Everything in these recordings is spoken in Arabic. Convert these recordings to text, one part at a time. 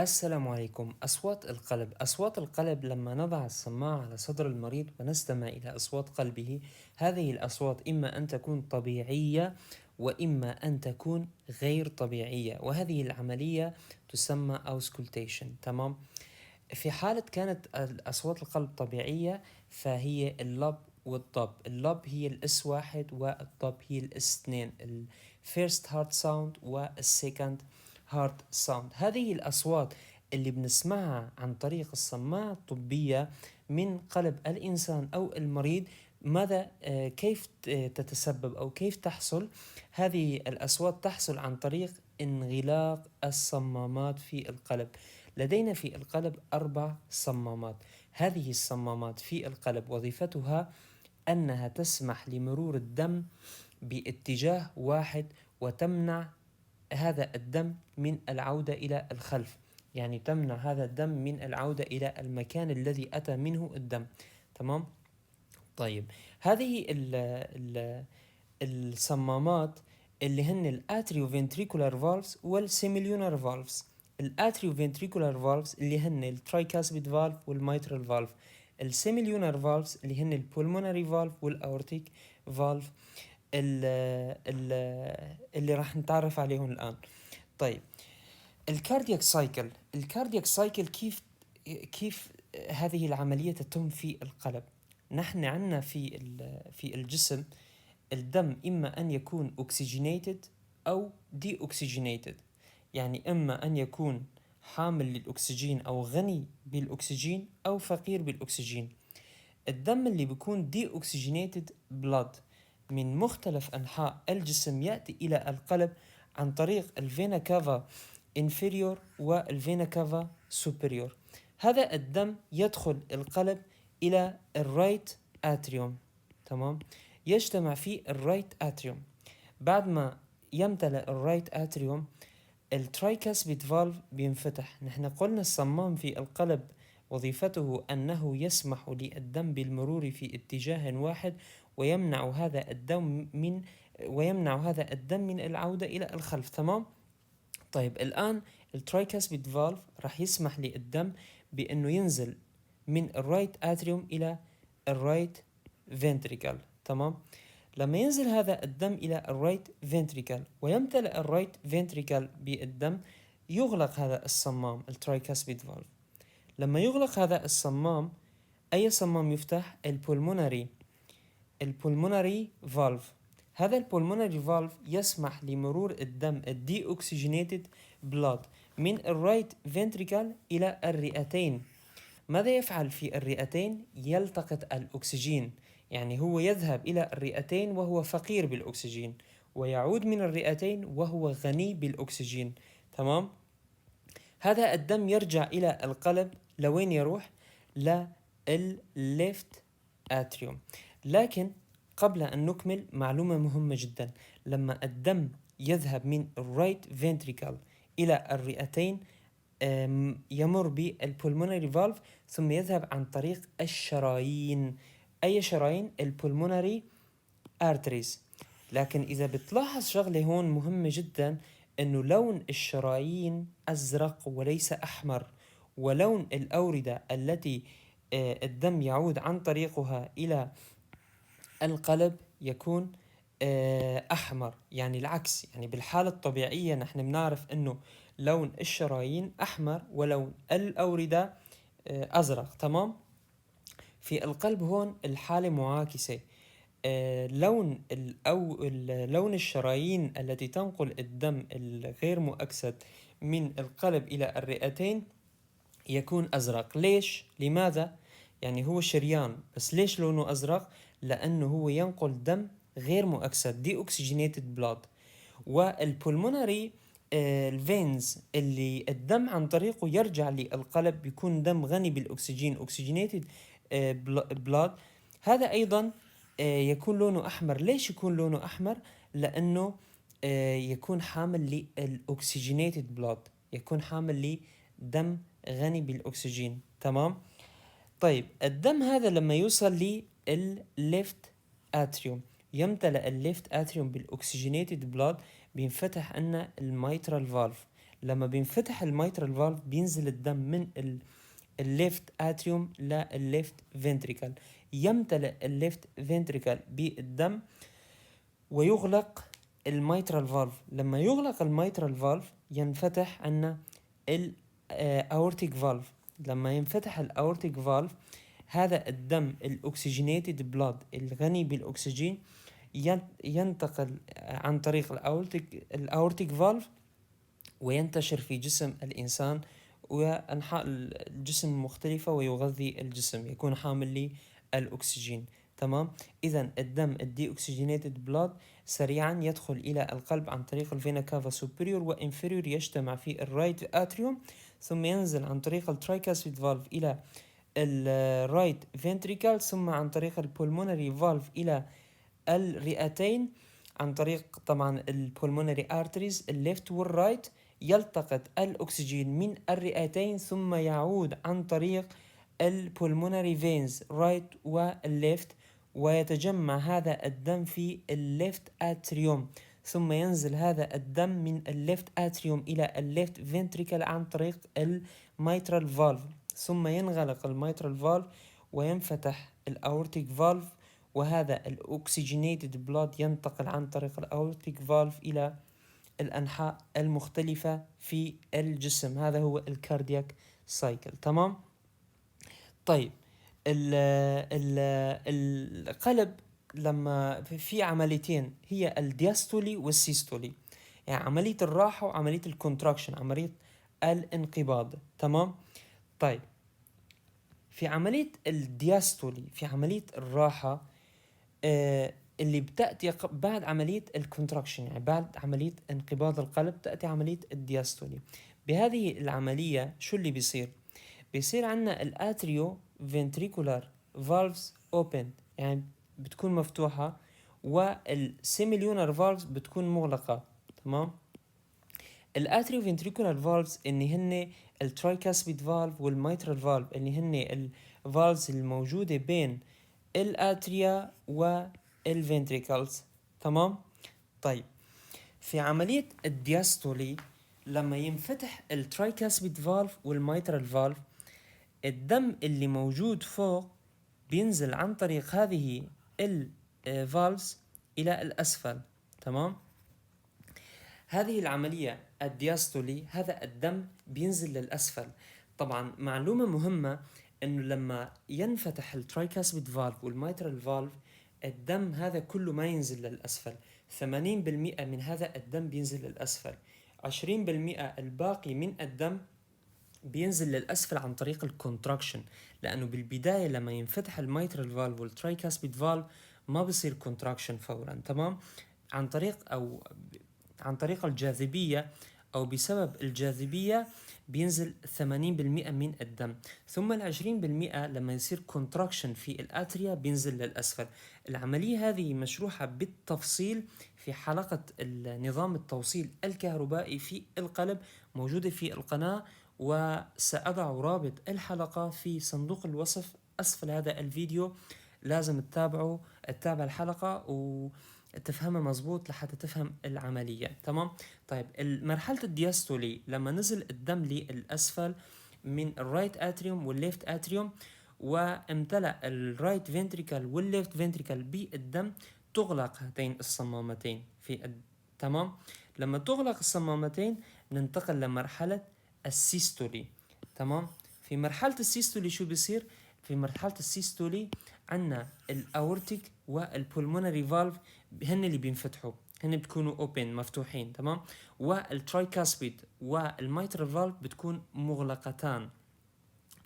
السلام عليكم. أصوات القلب لما نضع السماعة على صدر المريض ونستمع إلى أصوات قلبه. هذه الأصوات إما أن تكون طبيعية وإما أن تكون غير طبيعية، وهذه العملية تسمى auscultation. تمام. في حالة كانت أصوات القلب طبيعية فهي اللب والضب. اللب هي الإس واحد والضب هي الإس اثنين، الفيرست هارت ساوند والسيكند هارت ساوند. هذه الأصوات اللي بنسمعها عن طريق السماعة الطبية من قلب الإنسان أو المريض. ماذا كيف تتسبب أو كيف تحصل؟ هذه الأصوات تحصل عن طريق انغلاق الصمامات في القلب. لدينا في القلب 4 صمامات. هذه الصمامات في القلب وظيفتها أنها تسمح لمرور الدم باتجاه واحد وتمنع هذا الدم من العودة إلى الخلف، يعني تمنع هذا الدم من العودة إلى المكان الذي أتى منه الدم. تمام؟ طيب، هذه ال الصمامات اللي هن الاتريو فنتريكولار فالفز والسيميليونار فالفز. الاتريو فنتريكولار فالفز اللي هن الترايكاسبيد فالف والميترال فالف. السيميليونار فالفز اللي هن البولمونري فالف والاورتيك فالف اللي راح نتعرف عليهم الآن. طيب، الكاردياك سايكل كيف هذه العملية تتم في القلب؟ نحن عندنا في الجسم الدم إما أن يكون أكسجينيتد أو دي أكسجينيتد، يعني إما أن يكون حامل للأكسجين أو غني بالأكسجين أو فقير بالأكسجين. الدم اللي بيكون دي أكسجينيتد بلاد من مختلف أنحاء الجسم يأتي إلى القلب عن طريق الفينا كافا inferior والفينا كافا superior. هذا الدم يدخل القلب إلى الرايت اتريوم. تمام. يجتمع في الرايت اتريوم. بعد ما يمتلئ الرايت اتريوم الترايكاسبيد فالف بينفتح. نحن قلنا الصمام في القلب وظيفته أنه يسمح للدم بالمرور في اتجاه واحد ويمنع هذا الدم من العودة إلى الخلف. تمام. طيب، الآن الترايكاسبيد فالف راح يسمح للدم بأنه ينزل من الرايت اتريوم إلى الرايت فنتريكل. تمام. لما ينزل هذا الدم إلى الرايت فنتريكل ويمتلئ الرايت فنتريكل بالدم يغلق هذا الصمام الترايكاسبيد فالف. لما يغلق هذا الصمام، أي صمام يفتح؟ البولمونري فالف. هذا البولمونري فالف يسمح لمرور الدم الدي اوكسجينيتد بلاد من الرايت فنتريكل إلى الرئتين. ماذا يفعل في الرئتين؟ يلتقط الأكسجين، يعني هو يذهب إلى الرئتين وهو فقير بالأكسجين ويعود من الرئتين وهو غني بالأكسجين. تمام. هذا الدم يرجع إلى القلب. لوين يروح؟ للليفت اتريوم. لكن قبل أن نكمل معلومة مهمة جدا. لما الدم يذهب من الرايت فنتريكل إلى الرئتين يمر بالبولمونري فالف ثم يذهب عن طريق الشرايين. أي شرايين؟ البولمونري ارتريز. لكن إذا بتلاحظ شغلة هون مهمة جدا، أنه لون الشرايين أزرق وليس أحمر، ولون الأوردة التي الدم يعود عن طريقها إلى القلب يكون أحمر. يعني العكس، يعني بالحالة الطبيعية نحن بنعرف أنه لون الشرايين أحمر ولون الأوردة أزرق. تمام. في القلب هون الحالة معاكسة. لون الشرايين التي تنقل الدم الغير مؤكسد من القلب إلى الرئتين يكون أزرق. ليش؟ لماذا؟ يعني هو شريان، بس ليش لونه أزرق؟ لأنه هو ينقل دم غير مؤكسد دي أكسجينيتد بلاد. والبولمونري الفينز اللي الدم عن طريقه يرجع للقلب بيكون دم غني بالأكسجين أكسجينيتد بلاد. هذا أيضا يكون لونه أحمر. ليش يكون لونه أحمر؟ لأنه يكون حامل للأكسجينيتد بلاد، يكون حامل لدم غني بالأكسجين. تمام. طيب، الدم هذا لما يوصل للليفت اتريوم يمتلئ الليفت اتريوم بالاكسجينيتد بلاد، بينفتح عنا الميترال فالف. لما بينفتح الميترال فالف بينزل الدم من الليفت اتريوم للليفت فنتريكل، يمتلئ الليفت فنتريكل بالدم ويغلق الميترال فالف. لما يغلق الميترال فالف ينفتح عنا الاورتيك فالف. لما ينفتح الاورتيك فالف هذا الدم الاكسجينيتد بلاد الغني بالاكسجين ينتقل عن طريق الاورتيك فالف وينتشر في جسم الانسان وانحاء الجسم المختلفة ويغذي الجسم، يكون حامل للاكسجين. تمام. اذا الدم الدي اوكسجينيتد بلاد سريعا يدخل الى القلب عن طريق الفينا كافا سوبريور وانفيريور، يجتمع في الرايت اتريوم، ثم ينزل عن طريق الترايكاسبيد فالف الى الرايت فنتريكل، ثم عن طريق البولمونري فالف الى الرئتين، عن طريق طبعا البولمونري ارتريز الليفت والرايت، يلتقط الأكسجين من الرئتين ثم يعود عن طريق البولمونري فينز رايت والليفت، ويتجمع هذا الدم في الليفت اتريوم، ثم ينزل هذا الدم من الليفت اتريوم الى الليفت فنتريكل عن طريق الميترال فالف، ثم ينغلق الميترال فالف وينفتح الاورتيك فالف، وهذا الاكسجينيتد بلاد ينتقل عن طريق الاورتيك فالف الى الأنحاء المختلفة في الجسم. هذا هو الكاردياك سايكل. تمام. طيب ال القلب لما في عمليتين هي الدياستولي والسيستولي، يعني عملية الراحة وعملية الكونتراكشن، عملية الانقباض. تمام. طيب في عملية الدياستولي، في عملية الراحة اللي بتأتي بعد عملية الكونتراكشن، يعني بعد عملية انقباض القلب تأتي عملية الدياستولي. بهذه العملية شو اللي بيصير عنا الاتريو فنتريكولار فالفز اوبن، يعني بتكون مفتوحة، والسيميليونر فالفز بتكون مغلقة. تمام. الاتريو فنتريكولار فالفز اللي هن الترايكاسبيد فالف والميترال فالف اللي هن الفالفز الموجودة بين الاتريا والفنتريكلز. تمام. طيب في عملية الدياستولي لما ينفتح الترايكاسبيد فالف والميترال فالف، الدم اللي موجود فوق بينزل عن طريق هذه الفالفز إلى الأسفل. تمام. هذه العملية الدياستولي هذا الدم بينزل للأسفل. طبعا معلومة مهمة انه لما ينفتح الترايكاسبيد فالف والميترال فالف الدم هذا كله ما ينزل للأسفل، 80% من هذا الدم بينزل للأسفل، 20% الباقي من الدم بينزل للأسفل عن طريق الكونتراكشن، لأنه بالبداية لما ينفتح الميترال فالف والترايكاسبيد فالف ما بصير كونتراكشن فورا. تمام. عن طريق الجاذبية أو بسبب الجاذبية بينزل 80% من الدم، ثم 20% لما يصير كونتراكشن في الاتريا بينزل للأسفل. العملية هذه مشروحة بالتفصيل في حلقة نظام التوصيل الكهربائي في القلب، موجودة في القناة، وسأضع رابط الحلقة في صندوق الوصف أسفل هذا الفيديو. لازم تتابع الحلقة تفهمها مظبوط لحتى تفهم العملية. تمام. طيب مرحلة الدياستولي لما نزل الدم للأسفل من الرايت اتريوم والليفت اتريوم وامتلأ الرايت فنتريكل والليفت فنتريكل بالدم، تغلق هاتين الصمامتين تمام. لما تغلق الصمامتين ننتقل لمرحلة السيستولي. تمام. في مرحلة السيستولي شو بيصير؟ في مرحلة السيستولي عنا الاورتيك والبولمونري فالف هن اللي بينفتحوا، هن بتكونوا اوبن مفتوحين. تمام. والترايكاسبيد والميترال فالف بتكون مغلقتان.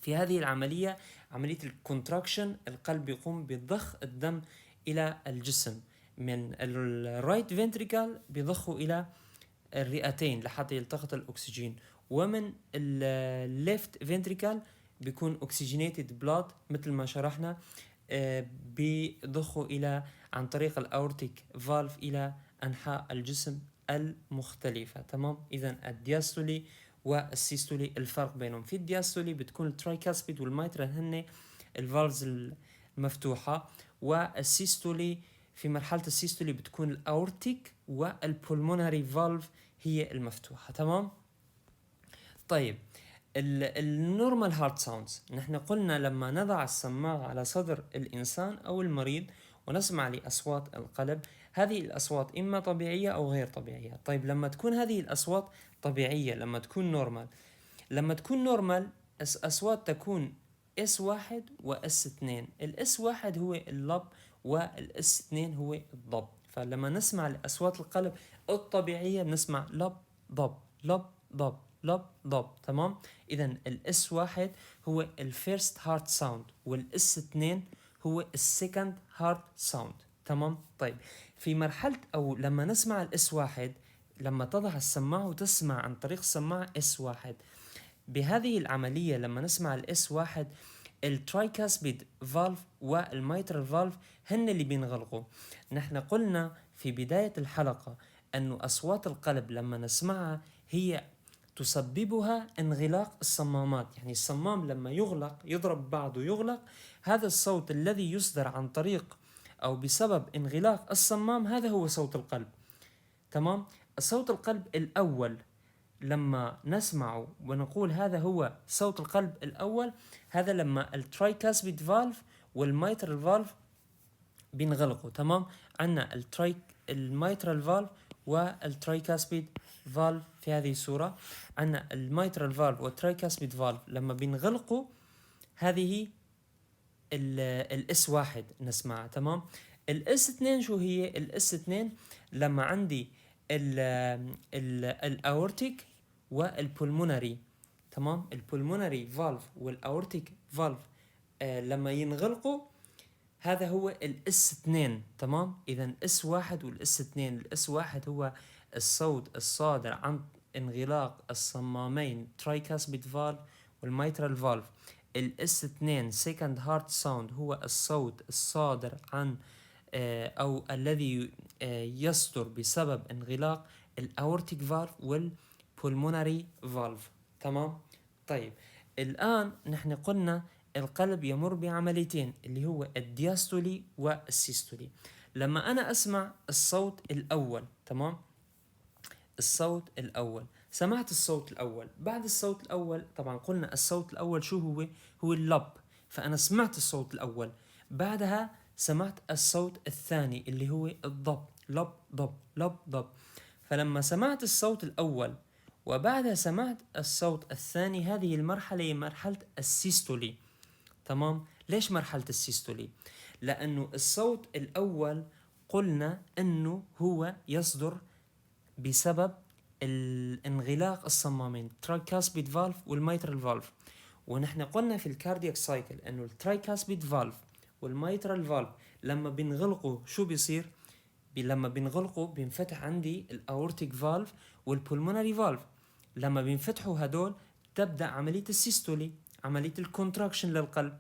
في هذه العملية عملية الكونتراكشن القلب يقوم بضخ الدم إلى الجسم، من الرايت فنتريكل بيضخه إلى الرئتين لحتى يلتقط الأكسجين، ومن الليفت فنتريكل بيكون اوكسجينيتد بلاد مثل ما شرحنا، بيضخوا إلى عن طريق الأورتيك فالف إلى أنحاء الجسم المختلفة. تمام. إذن الدياستولي والسيستولي الفرق بينهم: في الدياستولي بتكون الترايكاسبيد والميترال هن الفالفز المفتوحة، والسيستولي في مرحلة السيستولي بتكون الأورتيك والبولمونري فالف هي المفتوحة. تمام. طيب النورمال هارت ساوندز، نحن قلنا لما نضع السماعة على صدر الإنسان أو المريض ونسمع لأصوات القلب، هذه الأصوات إما طبيعية أو غير طبيعية. طيب لما تكون هذه الأصوات طبيعية، لما تكون نورمال، لما تكون نورمال أصوات تكون اس واحد واس اثنين. الاس واحد هو اللب والاس اثنين هو الضب. فلما نسمع الأصوات القلب الطبيعية بنسمع لب ضب لب ضب لب ضب. تمام. إذا الاس واحد هو الفيرست هارت ساوند، والاس اثنين هو السكند هارت ساوند. تمام. طيب في مرحلة أو لما نسمع الاس واحد، لما تضع السماعة وتسمع عن طريق السماعة اس واحد، بهذه العملية لما نسمع الاس واحد، الترايكاسبيد فالف والميترال فالف هن اللي بينغلقوا. نحن قلنا في بداية الحلقة أنه أصوات القلب لما نسمعها هي تسببها انغلاق الصمامات. يعني الصمام لما يغلق، يضرب بعضه يغلق، هذا الصوت الذي يصدر عن طريق أو بسبب انغلاق الصمام هذا هو صوت القلب. تمام. صوت القلب الأول لما نسمعه ونقول هذا هو صوت القلب الأول، هذا لما الترايكاسبيد فالف والميترال فالف بينغلقوا. تمام. عندنا الميترال فالف والترايكاسبيد فالف في هذه الصورة. عندنا الميترال فالف والترايكاسبيد فالف لما بينغلقوا، هذه الاس واحد نسمعها. تمام. الاس اثنين شو هي؟ الاس اثنين لما عندي الاورتيك والبولمونري. تمام. البولمونري فالف والاورتيك فالف لما ينغلقوا، هذا هو الاس اثنين. تمام. اذا اس واحد والاس اثنين. الاس واحد هو الصوت الصادر عن انغلاق الصمامين ترايكاسبيد فالف والميترال فالف. الاس اثنين سيكند هارت ساوند هو الصوت الصادر عن او الذي يصدر بسبب انغلاق الاورتيك فالف والبولمونري فالف. تمام. طيب الان نحن قلنا القلب يمر بعمليتين اللي هو الدياستولي والسيستولي. لما انا اسمع الصوت الاول، تمام، الصوت الأول، سمعت الصوت الأول. بعد الصوت الأول طبعا قلنا الصوت الأول شو هو؟ هو اللب. فأنا سمعت الصوت الأول، بعدها سمعت الصوت الثاني اللي هو الضب، لب ضب لب ضب. فلما سمعت الصوت الأول وبعدها سمعت الصوت الثاني، هذه المرحلة هي مرحلة السيستولي. تمام. ليش مرحلة السيستولي؟ لأنه الصوت الأول قلنا أنه هو يصدر بسبب الانغلاق الصمامين ترايكاسبيد فالف والميترال فالف. ونحن قلنا في الكاردياك سايكل انه الترايكاسبيد فالف والميترال فالف لما بينغلقوا شو بيصير؟ لما بينغلقوا بينفتح عندي الاورتيك فالف والبولمونري فالف. لما بينفتحوا هدول تبدا عمليه السيستولي، عمليه الكونتراكشن للقلب.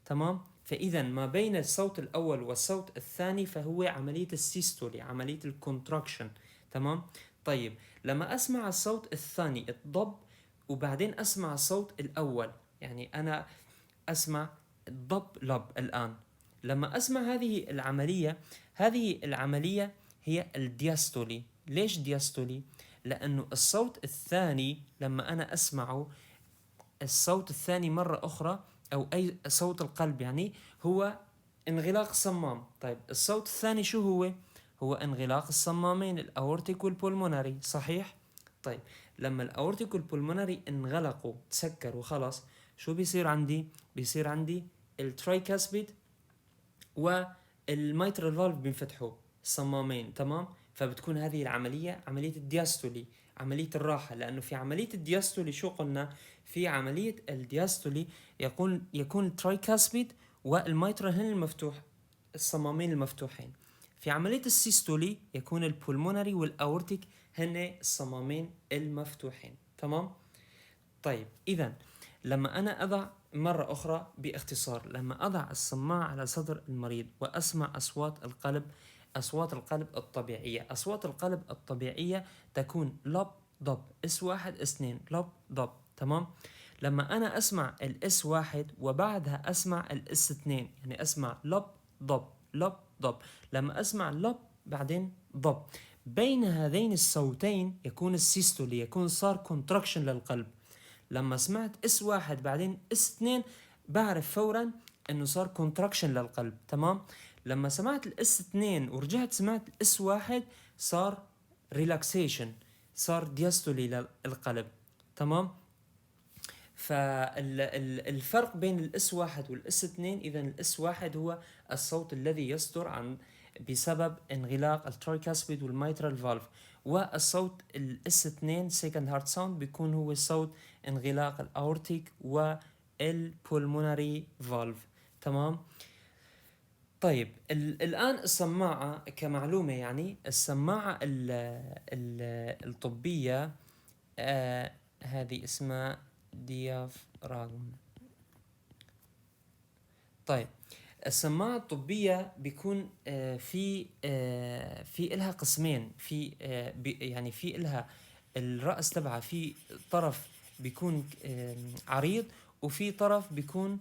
تمام. فاذا ما بين الصوت الاول والصوت الثاني فهو عمليه السيستولي، عمليه الكونتراكشن. تمام. طيب لما اسمع الصوت الثاني الضب وبعدين اسمع الصوت الاول، يعني انا اسمع الضب لب الان. لما اسمع هذه العمليه هي الدياستولي. ليش دياستولي؟ لانه الصوت الثاني لما انا اسمعه، الصوت الثاني مرة أخرى أو أي صوت القلب يعني هو انغلاق الصمام. طيب الصوت الثاني شو هو؟ هو انغلاق الصمامين الأورتيك والبولمونري، صحيح؟ طيب لما الأورتيك والبولمونري انغلقوا تسكروا خلاص، شو بيصير عندي؟ بيصير عندي الترايكاسبيد والميترال فالف بينفتحوا الصمامين. تمام. فبتكون هذه العملية عملية الدياستولي، عملية الراحة. لأنه في عملية الدياستولي شو قلنا؟ في عملية الدياستولي يكون الترايكاسبيد والميترال هن المفتوح، الصمامين المفتوحين. في عملية السيستولي يكون البولمونري والأورتيك هن الصمامين المفتوحين. تمام. طيب إذا لما أنا أضع مرة أخرى باختصار، لما أضع السماعة على صدر المريض وأسمع أصوات القلب الطبيعية. أصوات القلب الطبيعية تكون لب ضب، اس واحد اس اثنين، لب ضب. تمام. لما أنا أسمع الاس واحد وبعدها أسمع الاس اثنين، يعني أسمع لب ضب لب ضب. لما أسمع لب بعدين ضب، بين هذين الصوتين يكون السيستولي، يكون صار كونتراكشن للقلب. لما سمعت اس واحد بعدين اس اثنين بعرف فورا انه صار كونتراكشن للقلب. تمام. لما سمعت الاس اثنين ورجعت سمعت الاس واحد صار ريلاكسيشن، صار دياستولي للقلب. تمام. فالفرق بين الاس واحد والاس اثنين، اذا الاس واحد هو الصوت الذي يصدر عن بسبب انغلاق الترايكاسبيد والميترال فالف، والصوت الاس اثنين سيكند هارت ساوند بيكون هو صوت انغلاق الاورتيك والبولمونري فالف. تمام. طيب الآن السماعة كمعلومة، يعني السماعة الطبية هذه اسمها ديافراغم. طيب السماعة الطبية بيكون في إلها قسمين، في يعني في إلها الرأس تبعها في طرف بيكون عريض، وفي طرف بيكون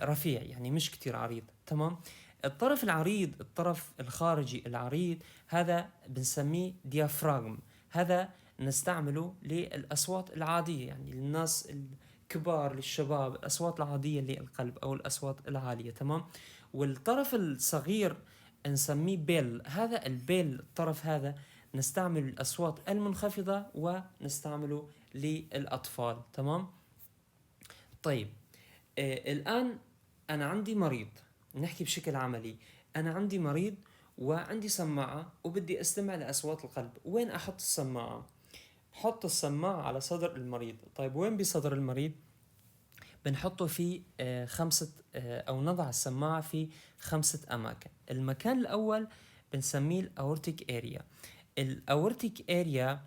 رفيع، يعني مش كتير عريض. تمام. الطرف العريض، الطرف الخارجي العريض، هذا بنسميه ديافراغم. هذا نستعمله للأصوات العادية، يعني للناس الكبار، للشباب، الأصوات العادية للقلب أو الأصوات العالية. تمام. والطرف الصغير نسميه بيل. هذا البيل، الطرف هذا نستعمل الأصوات المنخفضة ونستعمله للأطفال. تمام. طيب الآن أنا عندي مريض، نحكي بشكل عملي. أنا عندي مريض وعندي سماعة وبدي أستمع لأصوات القلب. وين أحط السماعة؟ حط السماعة على صدر المريض. طيب وين بصدر المريض؟ بنحطه في خمسة أو نضع السماعة في 5 أماكن. المكان الأول بنسميه الأورتيك اريا. الأورتيك اريا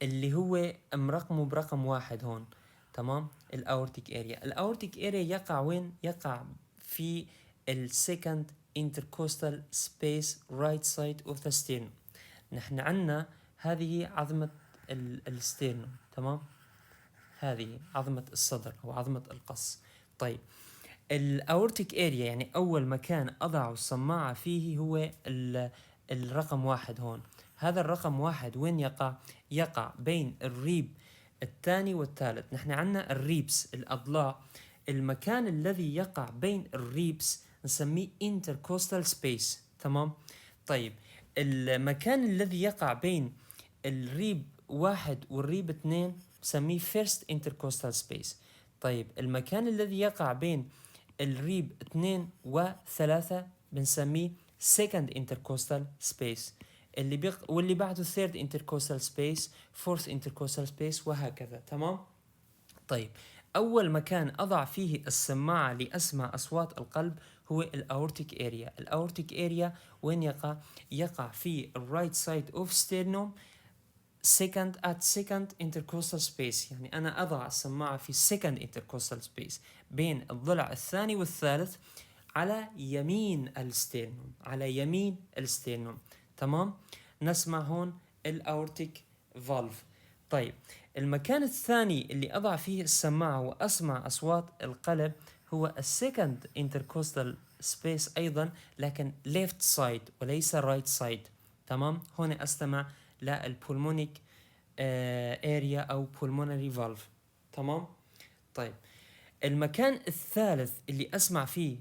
اللي هو مرقمه برقم 1 هون. تمام. الأورتيك اريا، الأورتيك اريا يقع وين؟ يقع في السكند intercostal space right side of the sternum. نحن عنا هذه عظمة الستيرنوم. تمام. هذه عظمة الصدر أو عظمة القص. طيب الأورتيك اريا يعني أول مكان أضع السماعة فيه هو الرقم 1 هون. هذا الرقم 1 وين يقع؟ يقع بين الريب الثاني والثالث. نحن عنا الريبس، الأضلاع. المكان الذي يقع بين الريبس نسميه intercostal space. تمام. طيب المكان الذي يقع بين الريب 1 والريب 2 نسميه first intercostal space. طيب المكان الذي يقع بين الريب 2 و3 بنسميه second intercostal space. واللي بعده third intercostal space، fourth intercostal space، وهكذا. تمام. طيب أول مكان أضع فيه السماعة لأسمع أصوات القلب هو الأورتيك اريا. الأورتيك اريا وين يقع؟ يقع في الرايت سايد اوف sternum second intercostal space. يعني أنا أضع السماعة في second intercostal space بين الضلع الثاني والثالث على يمين الستيرنوم، على يمين الستيرنوم. تمام. نسمع هون الأورتيك فالف. طيب المكان الثاني اللي أضع فيه السماعة وأسمع أصوات القلب هو السكند intercostal space أيضا، لكن left side وليس right side. تمام. هون أستمع للبولمونيك اريا أو pulmonary valve. تمام. طيب المكان الثالث اللي أسمع فيه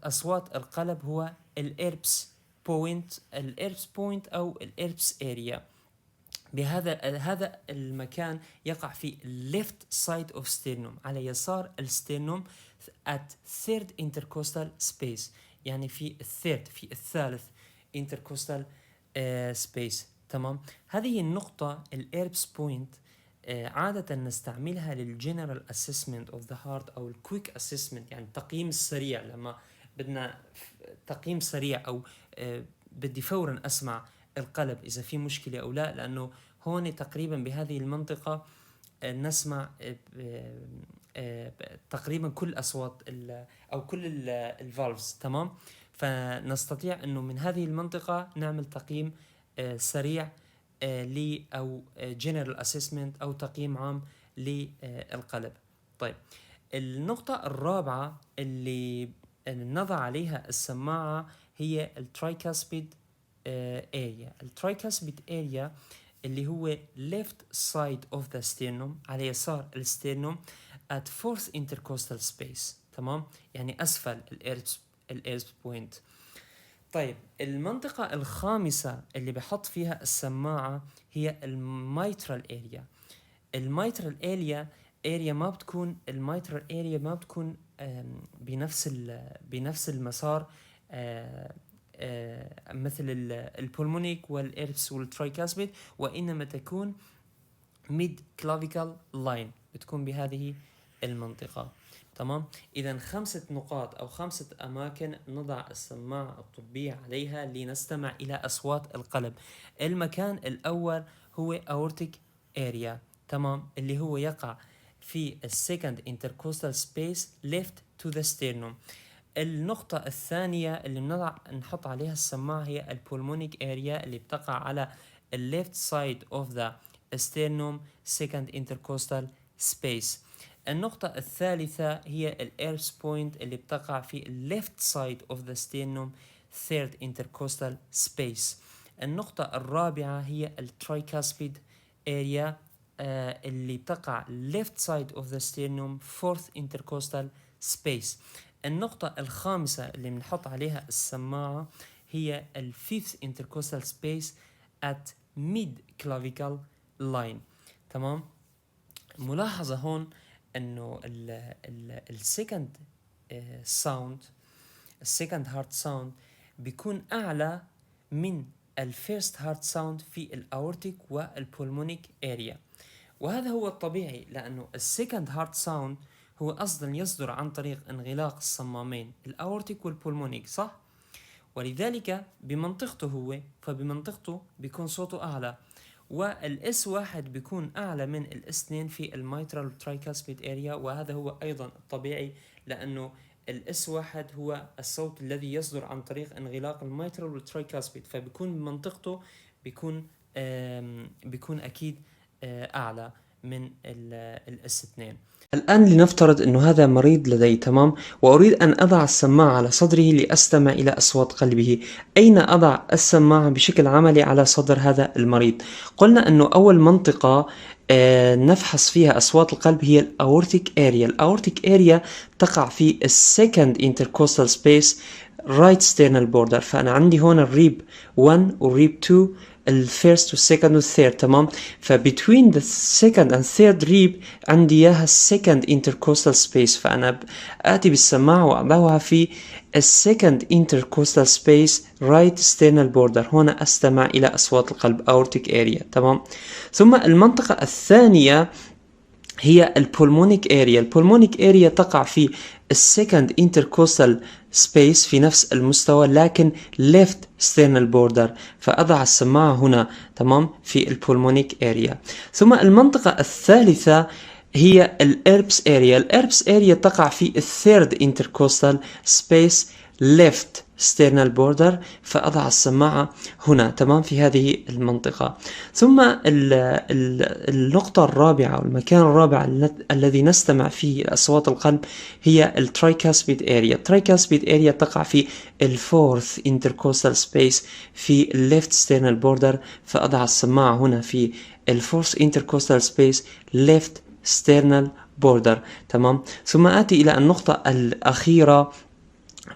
أصوات القلب هو الإربس بوينت، الإربس بوينت أو الإربس اريا. هذا المكان يقع في left side of sternum، على يسار الستيرنوم at third intercostal space، يعني في الثالث intercostal space. تمام. هذه النقطة الإربس بوينت عادة نستعملها للجنرال assessment of the heart أو الكويك assessment، يعني التقييم السريع. لما بدنا تقييم سريع أو بدي فورا أسمع القلب إذا في مشكلة أو لا، لأنه هون تقريبا بهذه المنطقة نسمع تقريبا كل أصوات أو كل الفالفز. تمام. فنستطيع أنه من هذه المنطقة نعمل تقييم سريع أو general assessment أو تقييم عام للقلب. طيب النقطة الرابعة اللي نضع عليها السماعة هي الترايكاسبيد اريا. الترايكاسبيد اريا اللي هو left side of the sternum، على يسار الستيرنوم at fourth intercostal space. تمام، يعني أسفل الإيربس بوينت. طيب المنطقة الخامسة اللي بحط فيها السماعة هي الميترال اريا. الميترال اريا ما بتكون، الميترال اريا ما بتكون بنفس المسار مثل البولمونيك والإربس والترايكاسبيد، وإنما تكون ميد كلافيكال لاين، بتكون بهذه المنطقة. تمام، إذا 5 نقاط أو 5 أماكن نضع السماعة الطبية عليها لنستمع إلى أصوات القلب. المكان الأول هو aortic area، تمام، اللي هو يقع في السكند intercostal space left to the sternum. النقطة الثانية اللي نحط عليها السماعة هي البولمونيك اريا، اللي بتقع على left side of the sternum second intercostal space. النقطة الثالثة هي الإيربس بوينت، اللي بتقع في left side of the sternum third intercostal space. النقطة الرابعة هي الترايكاسبيد اريا، اللي بتقع left side of the sternum fourth intercostal space. النقطة الخامسة اللي بنحط عليها السماعة هي الفيفث intercostal space at mid clavicle line. تمام، ملاحظة هون انه السكند ساوند، السكند هارت ساوند بيكون اعلى من الفيرست هارت ساوند في الاورتيك والبولمونيك اريا، وهذا هو الطبيعي، لانه السكند هارت ساوند هو اصلا يصدر عن طريق انغلاق الصمامين الاورتيك والبولمونيك، صح؟ ولذلك بمنطقته هو، فبمنطقته بيكون صوته اعلى، والاس واحد بيكون اعلى من الاس 2 في الميترال ترايكاسبيد اريا، وهذا هو ايضا الطبيعي، لانه الاس واحد هو الصوت الذي يصدر عن طريق انغلاق الميترال والترايكاسبيد، فبيكون بمنطقته بيكون اكيد اعلى من الاس 2. الآن لنفترض أنه هذا مريض لدي، تمام، وأريد أن أضع السماعة على صدره لأستمع إلى أصوات قلبه. أين أضع السماعة بشكل عملي على صدر هذا المريض؟ قلنا أنه أول منطقة نفحص فيها أصوات القلب هي الأورتيك اريا. الأورتيك اريا تقع في السكند intercostal space right sternal border، فأنا عندي هون الريب 1 والريب 2، الفيرست والسكند والثيرد، تمام. فبتوين ذا سكند اند ثيرد ريب عندي اياها السكند انتركوستال سبيس، فانا اتي بالسماعه واضعها في السكند انتركوستال سبيس رايت ستيرنال بوردر، هنا استمع الى اصوات القلب اورتيك اريا، تمام. ثم المنطقه الثانيه هي البولمونيك اريا. البولمونيك اريا تقع في السكند انتركوستال سبيس في نفس المستوى لكن left sternal border، فأضع السماعة هنا، تمام، في البولمونيك اريا. ثم المنطقة الثالثة هي الإربس اريا. الإربس اريا تقع في الثيرد intercostal space left sternal border، فأضع السماعة هنا، تمام، في هذه المنطقة. ثم النقطة الرابعة والمكان الرابع الذي نستمع فيه أصوات القلب هي الترايكاسبيد اريا. الترايكاسبيد اريا تقع في الفورث intercostal space في left sternal border، فأضع السماعة هنا في الفورث intercostal space left sternal border، تمام. ثم آتي إلى النقطة الأخيرة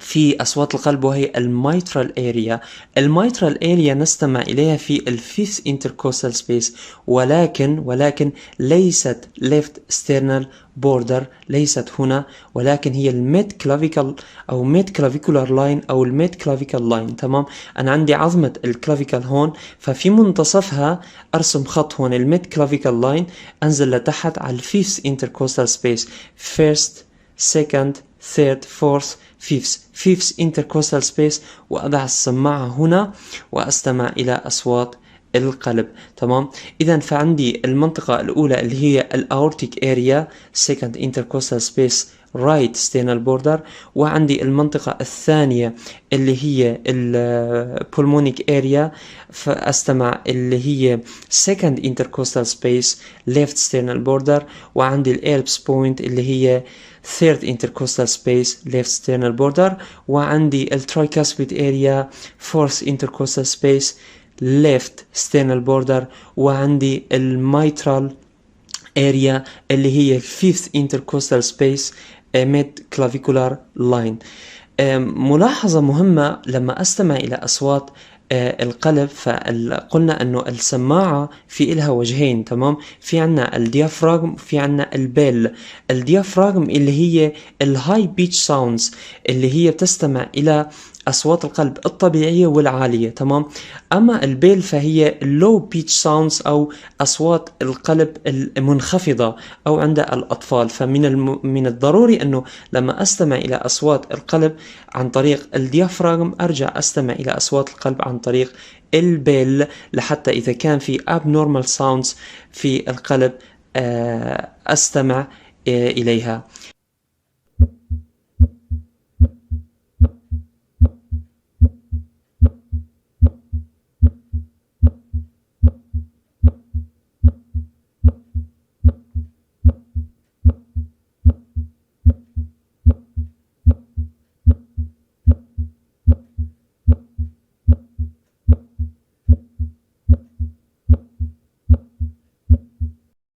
في أصوات القلب وهي الميترال اريا. الميترال اريا نستمع إليها في الفيفث intercostal space، ولكن ليست left sternal border، ليست هنا، ولكن هي الميد كلافيكال أو ميد كلافيكولار لاين أو الميد كلافيكال لاين، تمام. أنا عندي عظمة الكلافيكال هون، ففي منتصفها أرسم خط هون الميد كلافيكال لاين، أنزل لتحت على الفيفث intercostal space first second third fourth fifth intercostal space، وأضع السماعة هنا وأستمع إلى أصوات القلب، تمام. إذا فعندي المنطقة الأولى اللي هي الأورتيك اريا second intercostal space right sternal border، وعندي المنطقة الثانية اللي هي البولمونيك اريا، فأستمع اللي هي second intercostal space left sternal border، وعندي الإيربس بوينت اللي هي third intercostal space left sternal border، وعندي الترايكاسبيد area fourth intercostal space left sternal border، وعندي الميترال area اللي هي fifth intercostal space mid clavicular line. ملاحظة مهمة لما أستمع إلى أصوات القلب، فقلنا أنه السماعة في إلها وجهين، تمام؟ في عنا الديافراغم وفي عنا البيل. الديافراغم اللي هي الهاي بيتش ساوندز، اللي هي بتستمع إلى أصوات القلب الطبيعية والعالية، تمام؟ أما البيل فهي اللو بيتش ساوندز أو أصوات القلب المنخفضة أو عند الأطفال. من الضروري أنه لما أستمع إلى أصوات القلب عن طريق الديافراغم أرجع أستمع إلى أصوات القلب عن طريق البيل، لحتى إذا كان في abnormal sounds في القلب أستمع إليها.